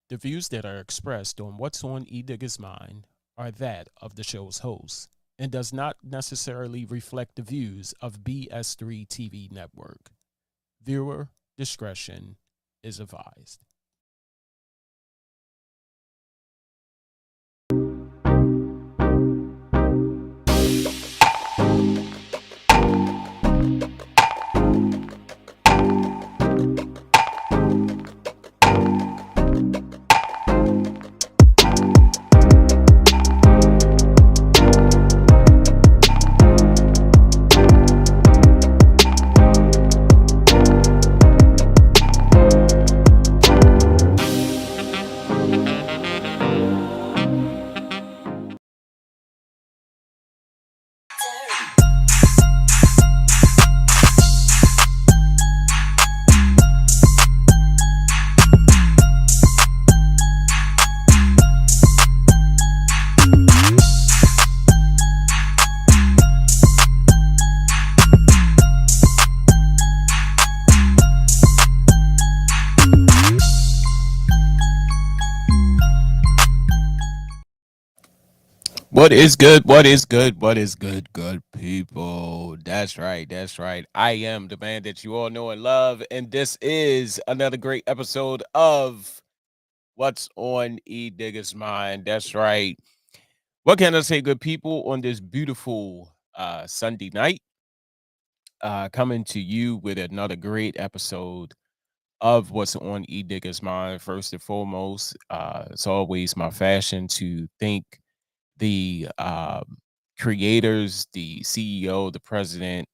The views that are expressed on What's on Edigga's Mind are that of the show's host and does not necessarily reflect the views of BS3 TV Network. Viewer discretion is advised. What is good? What is good? What is good, good people? That's right. That's right. I am the man that you all know and love. And this is another great episode of What's on E Digger's Mind. That's right. What can I say, good people, on this beautiful Sunday night? Coming to you with another great episode of What's on E Digger's Mind. First and foremost, it's always my fashion to thank the creators, the CEO, the president,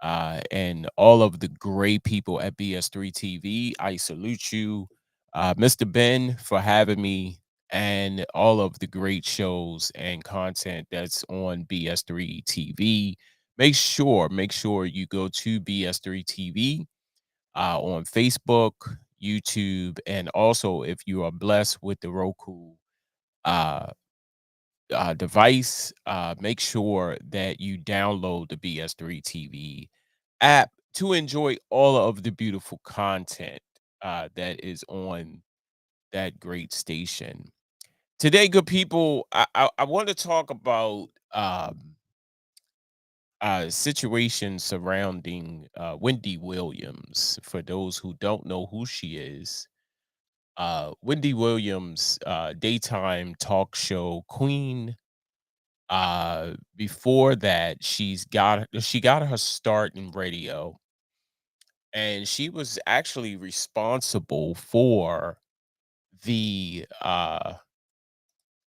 and all of the great people at BS3 TV. I salute you, Mr. Ben, for having me, and all of the great shows and content that's on BS3 TV. Make sure you go to BS3 TV on Facebook, YouTube, and also if you are blessed with the Roku uh, device, make sure that you download the BS3 TV app to enjoy all of the beautiful content that is on that great station. Today, good people, I want to talk about situation surrounding Wendy Williams. For those who don't know who she is, Wendy Williams, daytime talk show queen. Before that, she got her start in radio, and she was actually responsible for the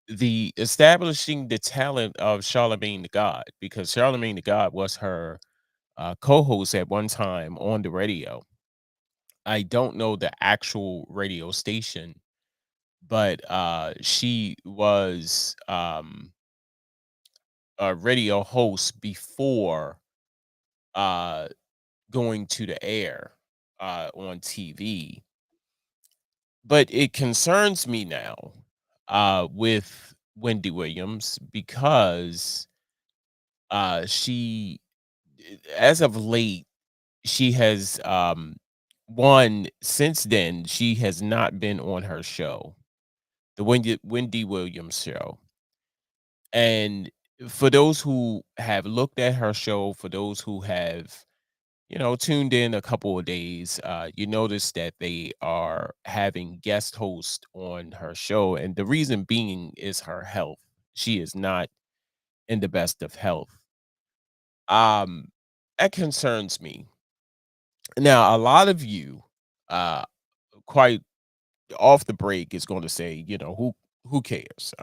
the establishing the talent of Charlemagne the God, because Charlemagne the God was her co-host at one time on the radio. I don't know the actual radio station, but she was a radio host before uh going to the air on TV. But it concerns me now with Wendy Williams because she, as of late, she has one since then she has not been on her show, the Wendy Williams show. And for those who have looked at her show, for those who have tuned in a couple of days, you notice that they are having guest hosts on her show. And the reason being is her health. She is not in the best of health. Um, that concerns me. Now, a lot of you, uh, quite off the break, is going to say, who cares?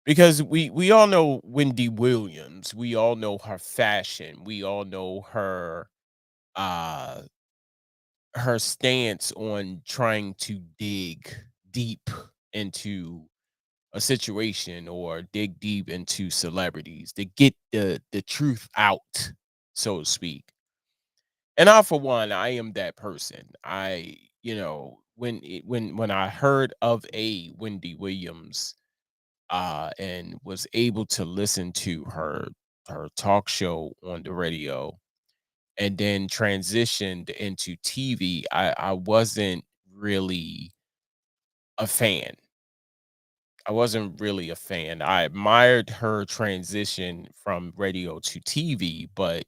Because we all know Wendy Williams, we all know her fashion, we all know uh her stance on trying to dig deep into a situation or dig deep into celebrities to get the truth out, so to speak. And I, for one, I am that person. When I heard of a Wendy Williams and was able to listen to her talk show on the radio and then transitioned into TV, I wasn't really. a fan. I wasn't really a fan. I admired her transition from radio to TV, but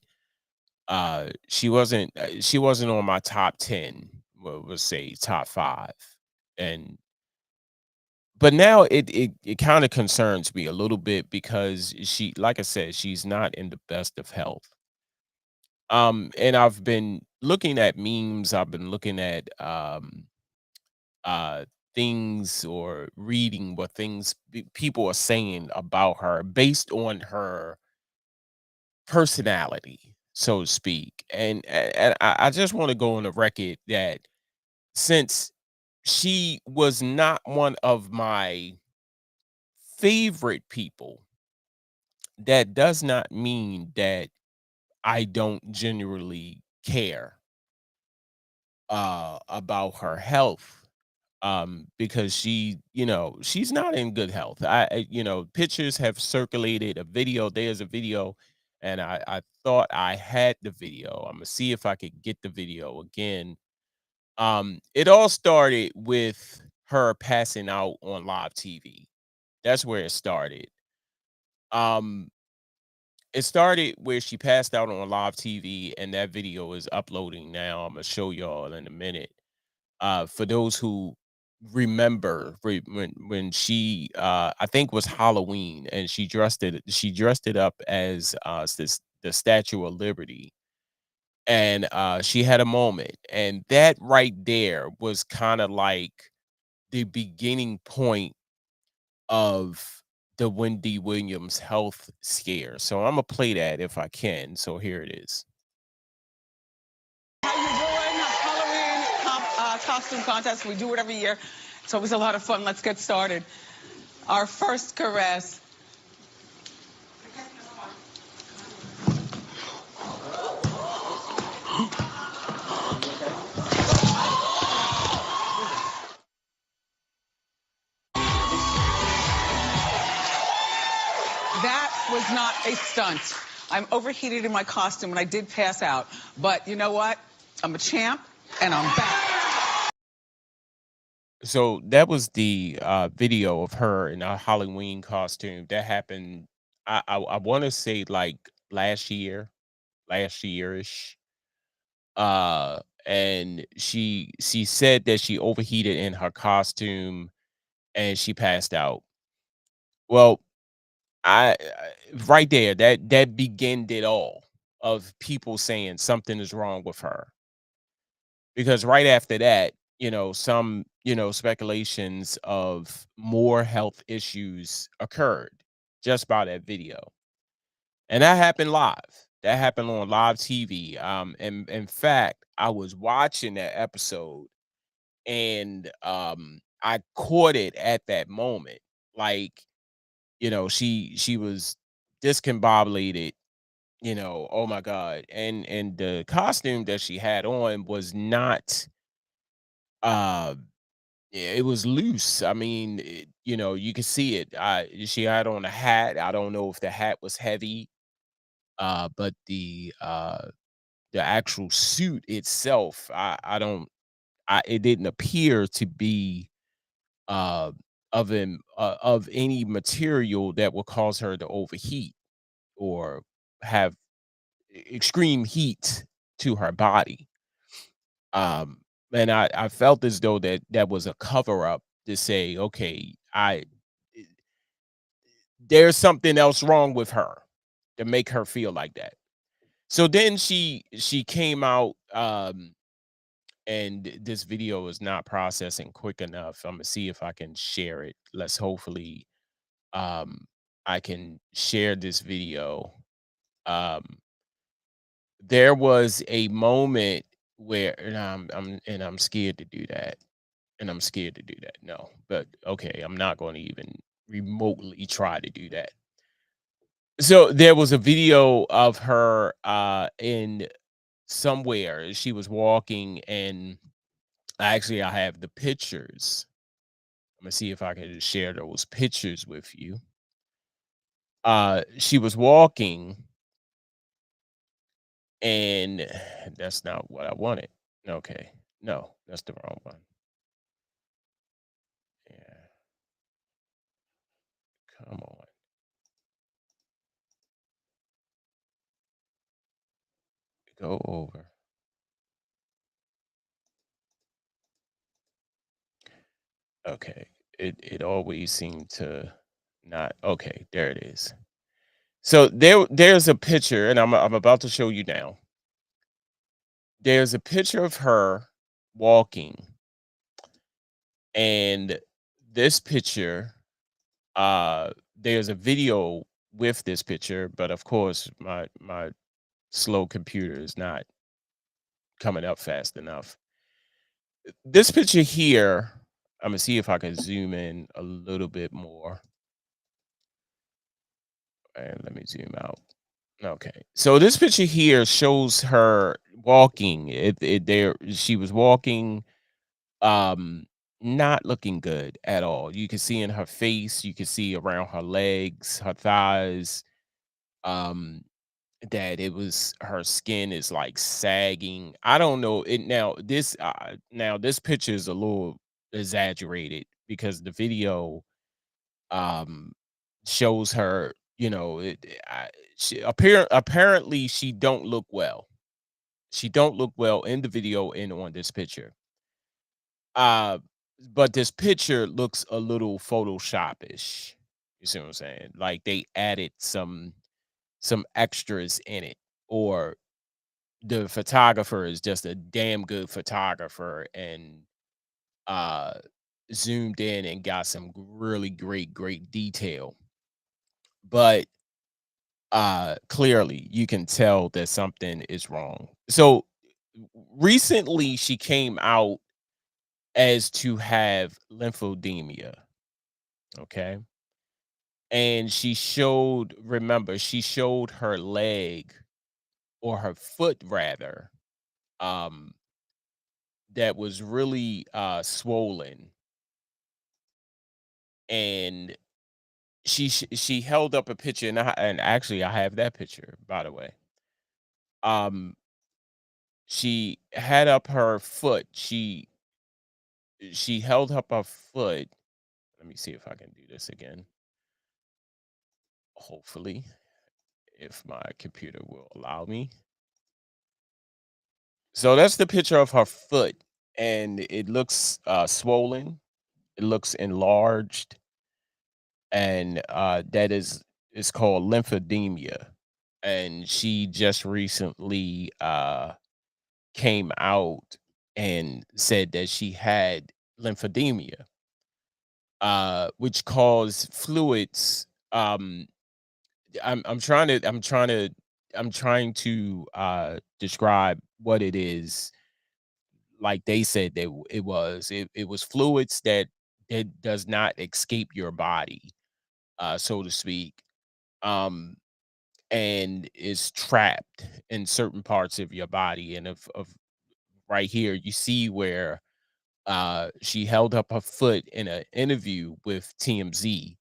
she wasn't on my top 10, well, let's say top 5. And but now it kind of concerns me a little bit because she, like I said, she's not in the best of health. And I've been looking at memes, I've been looking at uh things or reading what things people are saying about her based on her personality, so to speak. And I just want to go on the record that since she was not one of my favorite people, that does not mean that I don't genuinely care about her health. Because she, she's not in good health. Pictures have circulated, a video, there's a video, and I thought I had the video. I'm gonna see if I could get the video again. It all started with her passing out on live TV. That's where it started. Um, it started where she passed out on live TV, and that video is uploading now. I'm gonna show y'all in a minute. For those who remember when she, I think was Halloween, and she dressed it up as this the Statue of Liberty, and she had a moment, and that right there was kind of like the beginning point of the Wendy Williams health scare. So I'm gonna play that if I can. So here it is. How you doing? Halloween costume contest. We do it every year. It's always a lot of fun. Let's get started. Our first caress. That was not a stunt. I'm overheated in my costume and I did pass out. But you know what? I'm a champ and I'm back. So that was the video of her in a Halloween costume that happened. I want to say like last yearish. And she said that she overheated in her costume and she passed out. Well, right there, that began it all of people saying something is wrong with her. Because right after that, some, speculations of more health issues occurred just by that video. And that happened live. That happened on live TV. And in fact, I was watching that episode and I caught it at that moment. Like, she was discombobulated, oh my God. And the costume that she had on was not uh yeah, it was loose. I mean, you could see it. She had on a hat. I don't know if the hat was heavy, but the actual suit itself, I don't, it didn't appear to be uh of any material that will cause her to overheat or have extreme heat to her body. Um, and I felt as though that was a cover up to say, okay, there's something else wrong with her to make her feel like that. So then she came out, and this video is not processing quick enough. I'm gonna see if I can share it. Let's hopefully um I can share this video. Um there was a moment where, and I'm scared to do that. And I'm scared to do that. No. But okay, I'm not going to even remotely try to do that. So there was a video of her in somewhere. She was walking, and actually I have the pictures. I'm gonna see if I can share those pictures with you. She was walking, and that's not what I wanted. Okay. No, that's the wrong one. Come on. Go over. Okay. It always seemed to not okay, there it is. So there's a picture, and I'm about to show you now. There's a picture of her walking, and this picture, there's a video with this picture, but of course my slow computer is not coming up fast enough. This picture here, I'm gonna see if I can zoom in a little bit more. And let me zoom out. Okay. So this picture here shows her walking. It there she was walking um not looking good at all. You can see in her face, you can see around her legs, her thighs, um that it was her skin is like sagging. I don't know. It now this picture is a little exaggerated because the video um shows her, apparently she don't look well. She don't look well in the video and on this picture. Uh but this picture looks a little photoshopish. You see what I'm saying? Like they added some extras in it, or the photographer is just a damn good photographer and uh zoomed in and got some really great detail. But clearly you can tell that something is wrong. So recently she came out as to have lymphedema, okay? And she showed her leg, or her foot rather, um that was really swollen, and she held up a picture, and actually I have that picture, by the way. Um she had up her foot. She held up her foot. Let me see if I can do this again. Hopefully, if my computer will allow me. So that's the picture of her foot, and it looks swollen. It looks enlarged, and that is called lymphedema. And she just recently came out and said that she had lymphedema, which caused fluids. I'm trying to describe what it is. Like they said that it was fluids that does not escape your body, so to speak, um, and is trapped in certain parts of your body. And of right here, you see where she held up her foot in an interview with TMZ,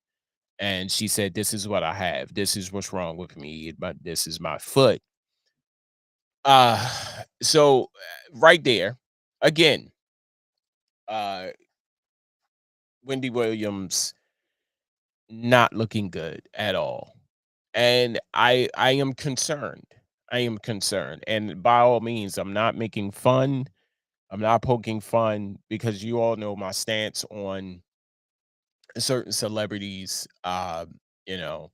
and she said, "This is what I have. This is what's wrong with me. But this is my foot." Uh, so right there, again, uh, Wendy Williams not looking good at all, and I am concerned. I am concerned, and by all means, I'm not making fun. I'm not poking fun, because you all know my stance on certain celebrities. You know,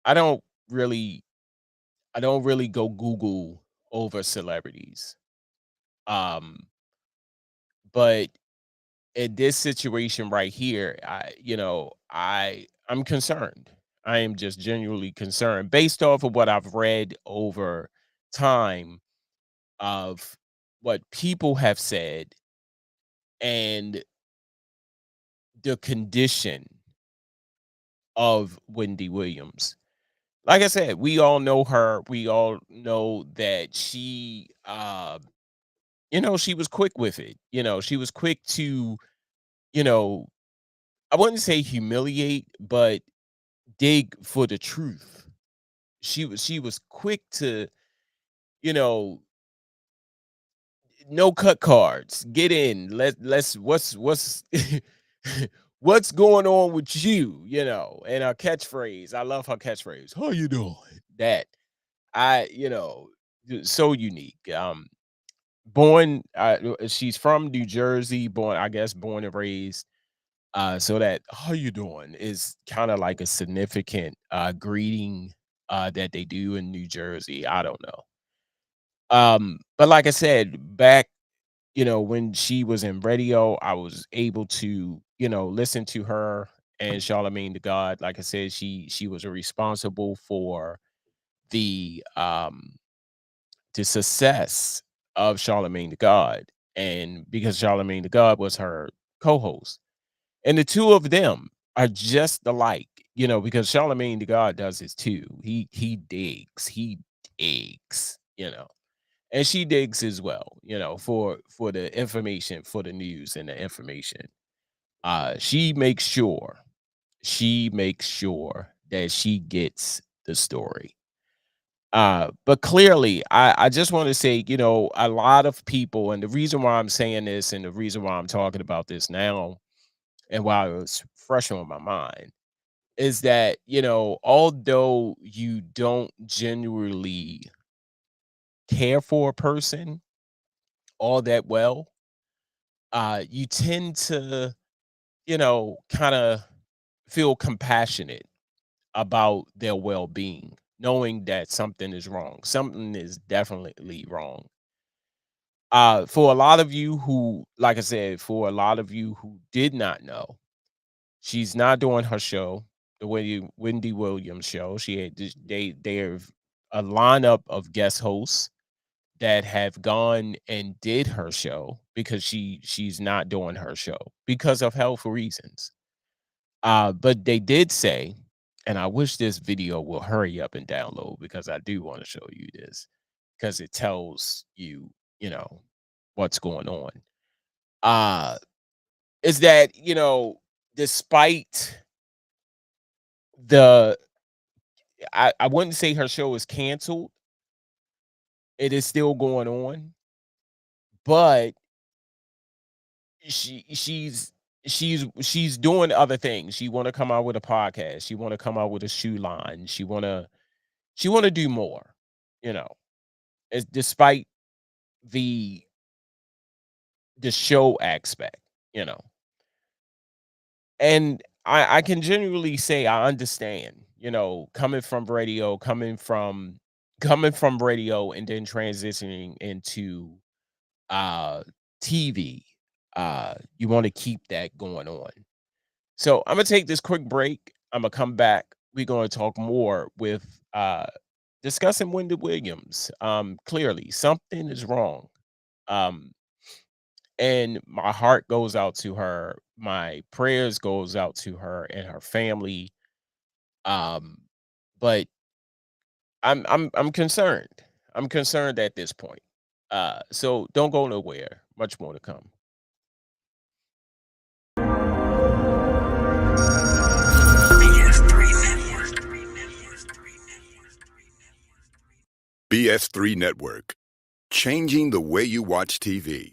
I don't really I don't really go Google over celebrities. Um, but in this situation right here, I'm concerned. I am just genuinely concerned based off of what I've read over time, of what people have said, and the condition of Wendy Williams. Like I said, we all know her. We all know that she was quick with it. She was quick to, you know, I wouldn't say humiliate, but dig for the truth. She was quick to, you know, no cut cards. Get in. Let's what's What's going on with you? And her catchphrase. I love her catchphrase. How you doing? That so unique. Born, she's from New Jersey, born and raised. So that how you doing is kind of like a significant greeting that they do in New Jersey. I don't know. But like I said, back, when she was in radio, I was able to, listen to her and Charlemagne the God. Like I said, she was responsible for the the success of Charlemagne the God. And because Charlemagne the God was her co-host. And the two of them are just alike, because Charlemagne the God does this too. He digs, and she digs as well, for the information, for the news and the information. She makes sure that she gets the story. But clearly, I just want to say, a lot of people, and the reason why I'm saying this and the reason why I'm talking about this now and why it was fresh on my mind is that, although you don't genuinely care for a person all that well, you tend to, kind of feel compassionate about their well-being, knowing that something is wrong. Something is definitely wrong. For a lot of you who, like I said, for a lot of you who did not know, she's not doing her show, the Wendy Williams show. She had they're a lineup of guest hosts that have gone and did her show because she's not doing her show because of health reasons. But they did say, and I wish this video will hurry up and download because I do want to show you this because it tells you, what's going on. Is that, despite the I wouldn't say her show is canceled. It is still going on, but she she's she's doing other things. She want to come out with a podcast. She want to come out with a shoe line. She want to do more, you know. It's despite the the show aspect, you know. And I can genuinely say I understand, coming from radio and then transitioning into uh TV. You want to keep that going on. So I'm gonna take this quick break. I'm gonna come back. We're gonna talk more with discussing Wendy Williams. Clearly something is wrong. Um, and my heart goes out to her. My prayers goes out to her and her family. Um, but I'm concerned. I'm concerned at this point. So don't go nowhere. Much more to come. BS3 Network, changing the way you watch TV.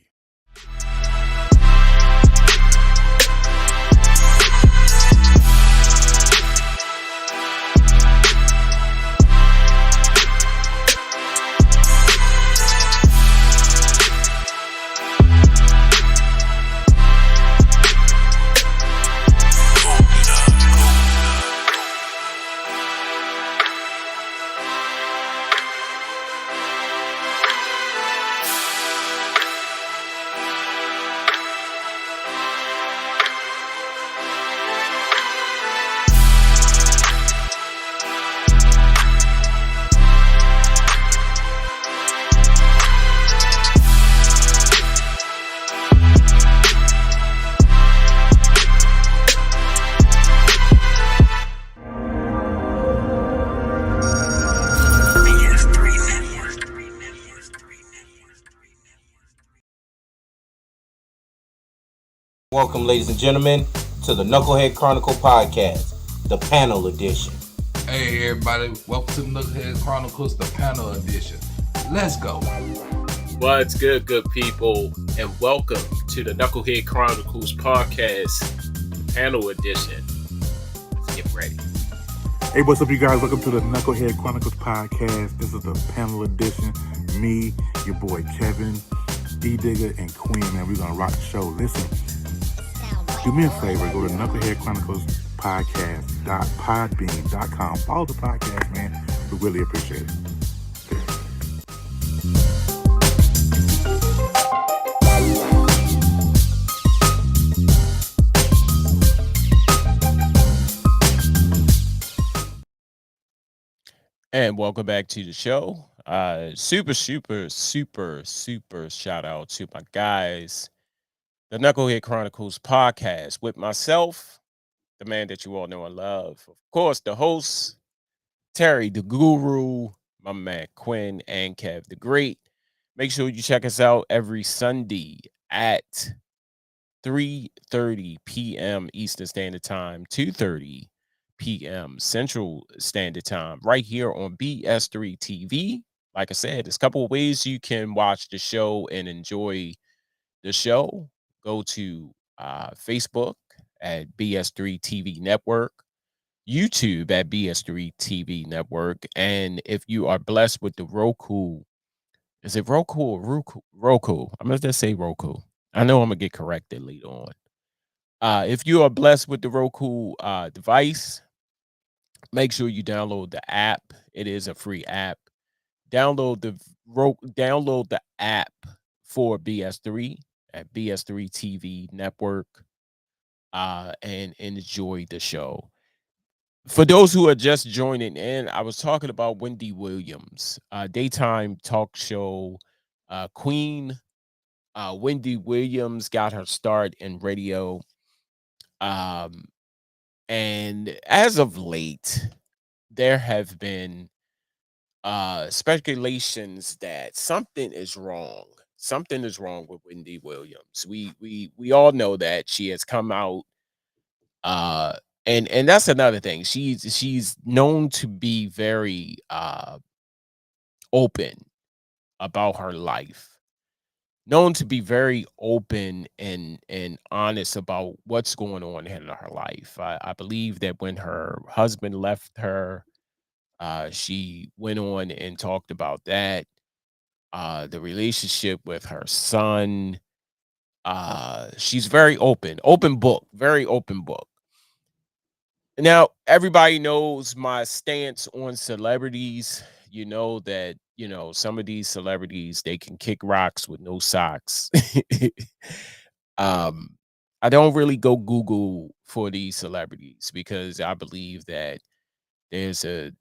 Welcome, ladies and gentlemen, to the Knucklehead Chronicle Podcast, the panel edition. Hey, everybody, welcome to the Knucklehead Chronicles, the panel edition. Let's go. What's good people, and welcome to the Knucklehead Chronicles podcast, panel edition. Let's get ready. Hey, what's up, you guys? Welcome to the Knucklehead Chronicles podcast. This is the panel edition. Me, your boy Kevin, Edigga, and Queen, man. We're going to rock the show. Listen, do me a favor. Go to Knucklehead Chronicles podcast.podbean.com. Follow the podcast, man. We really appreciate it. And welcome back to the show. Super shout out to my guys, the Knucklehead Chronicles podcast with myself, the man that you all know and love. Of course, the host, Terry the Guru, my man Quinn, and Kev the Great. Make sure you check us out every Sunday at 3:30 p.m. Eastern Standard Time, 2:30 p.m. Central Standard Time, right here on BS3 TV. Like I said, there's a couple of ways you can watch the show and enjoy the show. Go to Facebook at BS3 TV Network, YouTube at BS3 TV Network, and if you are blessed with the Roku, is it Roku or Roku? Roku. I'm gonna just say Roku. I know I'm gonna get corrected later on. If you are blessed with the Roku device, make sure you download the app. It is a free app. Download the app for BS3 at BS3 TV Network, and enjoy the show. For those who are just joining in, I was talking about Wendy Williams, daytime talk show queen. Wendy Williams got her start in radio. Um, and as of late, there have been speculations that something is wrong. Something is wrong with Wendy Williams. We all know that she has come out, uh and that's another thing. She's known to be very open about her life. Known to be very open and honest about what's going on in her life. I believe that when her husband left her, she went on and talked about that. The relationship with her son. She's very open book, very open book. Now, everybody knows my stance on celebrities. You know that, some of these celebrities, they can kick rocks with no socks. um, I don't really go Google for these celebrities because I believe that there's a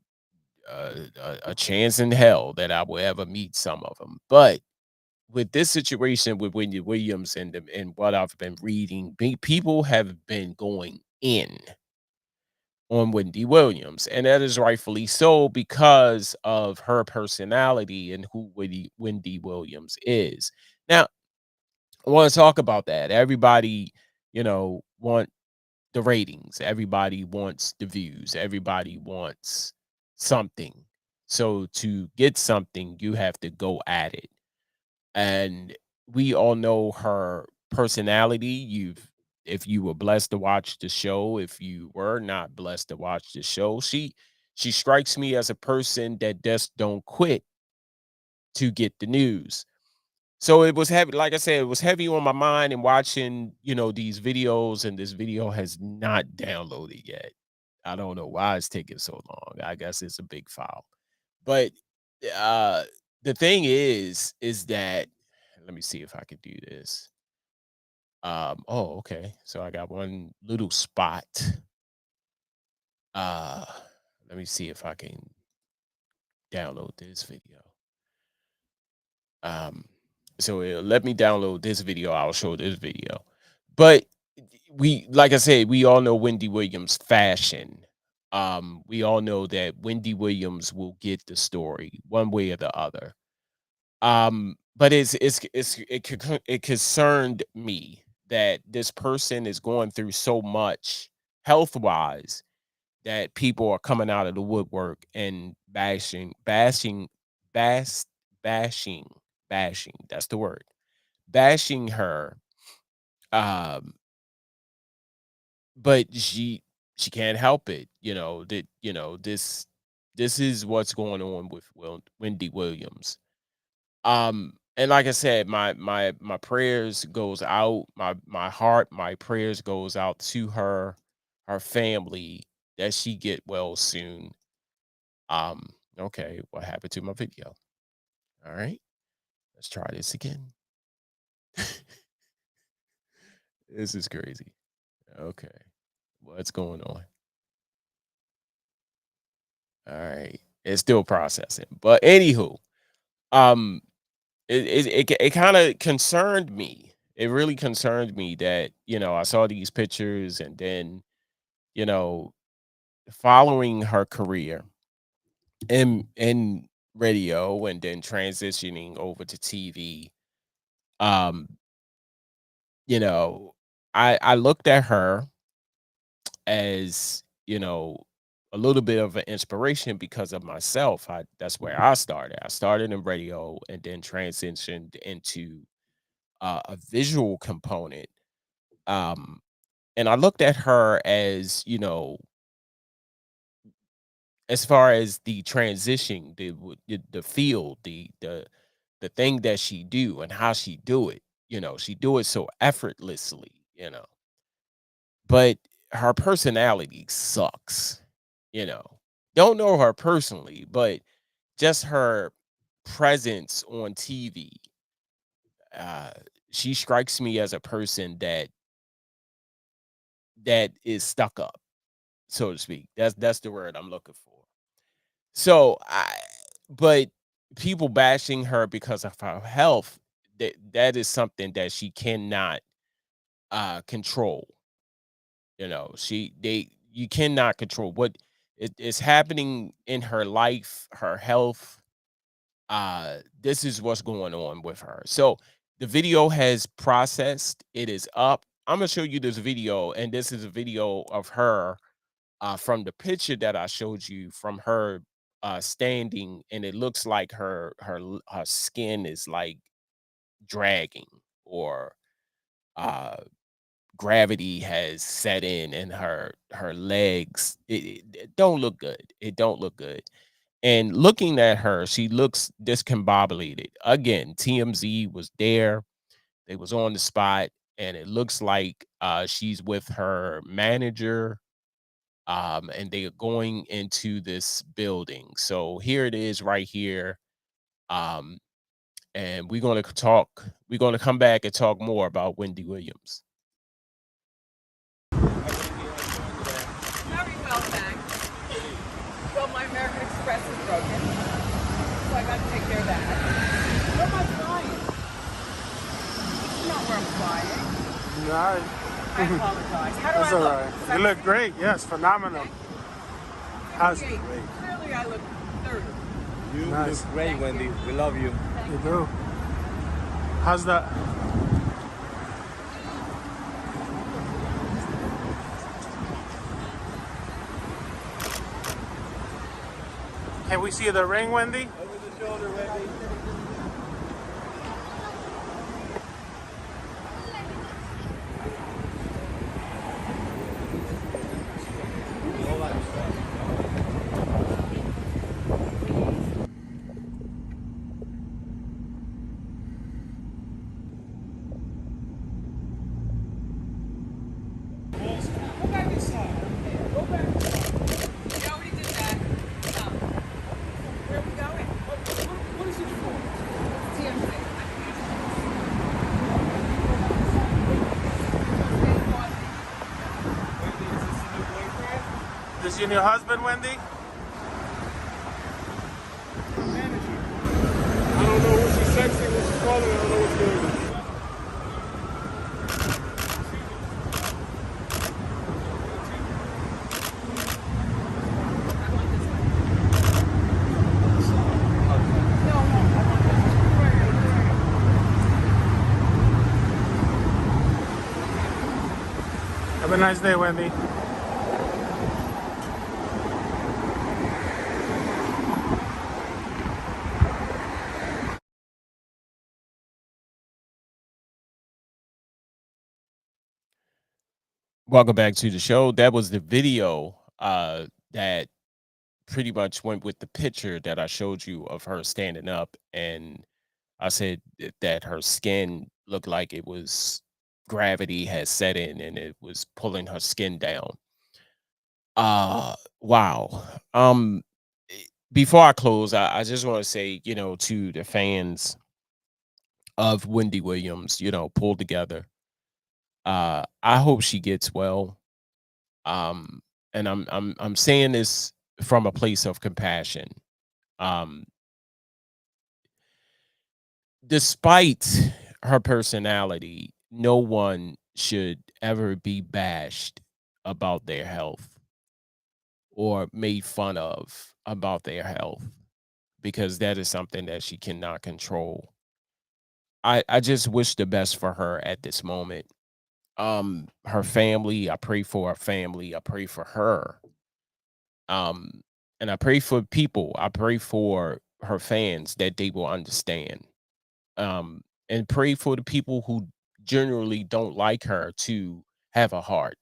chance in hell that I will ever meet some of them. But with this situation with Wendy Williams and what I've been reading, people have been going in on Wendy Williams, and that is rightfully so because of her personality and who Wendy Williams is. Now, I want to talk about that. Everybody, want the ratings. Everybody wants the views. Everybody wants something. So to get something, you have to go at it. And we all know her personality. If you were blessed to watch the show, if you were not blessed to watch the show, she strikes me as a person that just don't quit to get the news. So it was heavy, like I said, it was heavy on my mind and watching, these videos, and this video has not downloaded yet. I don't know why it's taking so long. I guess it's a big file. But uh the thing is that, let me see if I can do this. Oh, okay. So I got one little spot. Uh Let me see if I can download this video. Um let me download this video. I'll show this video. But like I said, we all know Wendy Williams fashion. We all know that Wendy Williams will get the story one way or the other. But it concerned me that this person is going through so much health wise that people are coming out of the woodwork and bas- bashing, bashing. That's the word. Bashing her, um, but she can't help it. That this is what's going on with Wendy Williams. And like I said, my prayers goes out, my heart, my prayers goes out to her family, that she get well soon. Um, okay, what happened to my video? All right, let's try this again. This is crazy. Okay, what's going on? All right, it's still processing. But anywho, um, it kind of concerned me. It really concerned me that I saw these pictures, and then you know following her career in radio, and then transitioning over to TV. Um, you know, I looked at her as a little bit of an inspiration because of myself. That's where I started. I started in radio and then transitioned into a visual component. Um, and I looked at her as as far as the transition, the field, the thing that she do and how she do it. She do it so effortlessly. But her personality sucks. You know, don't know her personally, but just her presence on TV. Uh, she strikes me as a person that is stuck up, so to speak. That's the word I'm looking for. So but people bashing her because of her health, that is something that she cannot control. You cannot control what is happening in her life, her health. This is what's going on with her. So the video has processed, it is up. I'm gonna show you this video, and this is a video of her from the picture that I showed you, from her standing, and it looks like her skin is like dragging, or uh gravity has set in, and her legs, it don't look good. It don't look good. And looking at her, she looks discombobulated. Again, TMZ was there. They was on the spot, and it looks like she's with her manager, and they are going into this building. So here it is right here. Um, and we're gonna come back and talk more about Wendy Williams. Very well, thanks. Well, my American Express is broken, so I got to take care of that. Where am I flying? This is not where I'm flying. No, I apologize. How do that's I all look? right. Is You that look great. Yes, phenomenal. How's okay? Clearly, I look 30. You Nice. look great, Wendy. We love you. you do? How's that? Can we see the ring, Wendy? Over the shoulder, Wendy. Go back inside. Go back inside. We already did that. No. Where are we going? What is it for? TMZ. This your new husband, Wendy? I don't know what she's sexy, what she's calling. I don't know what's going on. Have a nice day, Wendy. Welcome back to the show. That was the video that pretty much went with the picture that I showed you of her standing up, and I said that her skin looked like it was gravity had set in and it was pulling her skin down. Wow. Before I close, I just want to say, to the fans of Wendy Williams, pull together. I hope she gets well. Um, and I'm saying this from a place of compassion. Um, Despite her personality, no one should ever be bashed about their health or made fun of about their health because that is something that she cannot control. I just wish the best for her at this moment. Her family, I pray for her family, I pray for her. Um, and I pray for people, I pray for her fans that they will understand. And pray for the people who generally don't like her to have a heart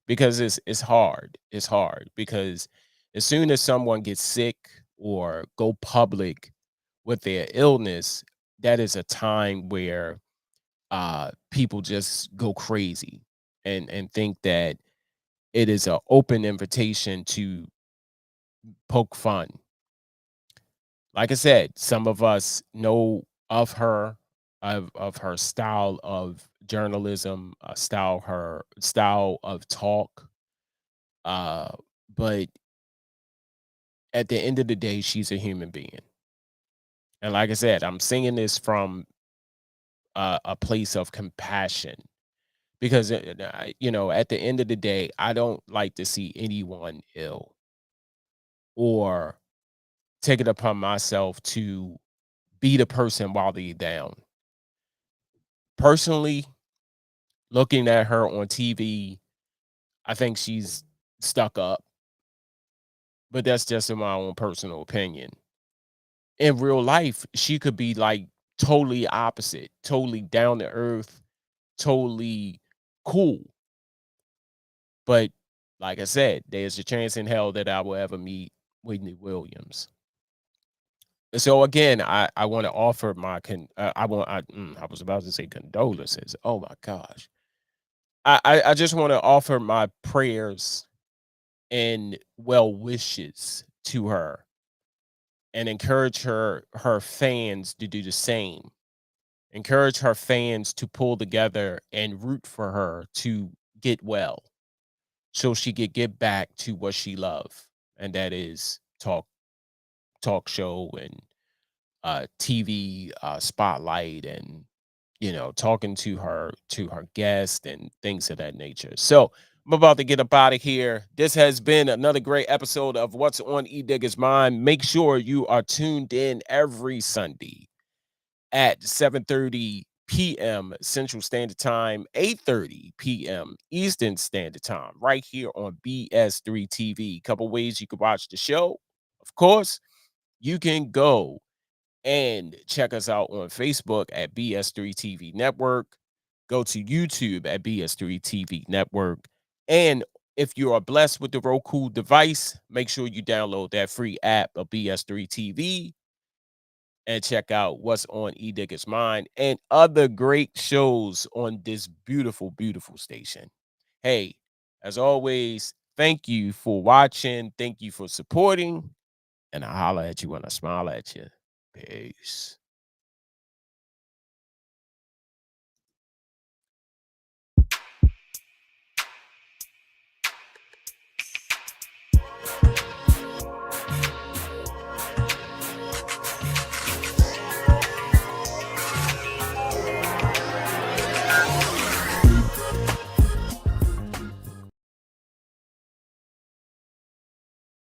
because it's hard. It's hard because as soon as someone gets sick or go public with their illness, that is a time where people just go crazy and think that it is an open invitation to poke fun. Like I said, some of us know of her, of her style of journalism, her style of talk. Uh, but at the end of the day, she's a human being. And like I said, I'm saying this from a place of compassion because at the end of the day, I don't like to see anyone ill or take it upon myself to be the person while they're down. Personally, looking at her on TV, I think she's stuck up, but that's just in my own personal opinion. In real life, she could be like totally opposite, totally down to earth, totally cool. But like I said, there's a chance in hell that I will ever meet Wendy Williams. So again, I want to offer my I was about to say condolences. Oh my gosh. I just want to offer my prayers and well wishes to her and encourage her fans to do the same. Encourage her fans to pull together and root for her to get well so she could get back to what she loved, and that is talk show and TV spotlight and talking to her guest and things of that nature. So I'm about to get up out of here. This has been another great episode of What's on Edigga's Mind. Make sure you are tuned in every Sunday at 7:30 p.m. Central Standard Time, 8:30 p.m. Eastern Standard Time, right here on BS3 TV. Couple ways you can watch the show. Of course, you can go and check us out on Facebook at BS3 TV Network. Go to YouTube at BS3 TV Network. And if you are blessed with the Roku device, make sure you download that free app of BS3 TV and check out what's on Edigga's Mind and other great shows on this beautiful, beautiful station. Hey, as always, thank you for watching. Thank you for supporting. And I holler at you when I smile at you. Peace.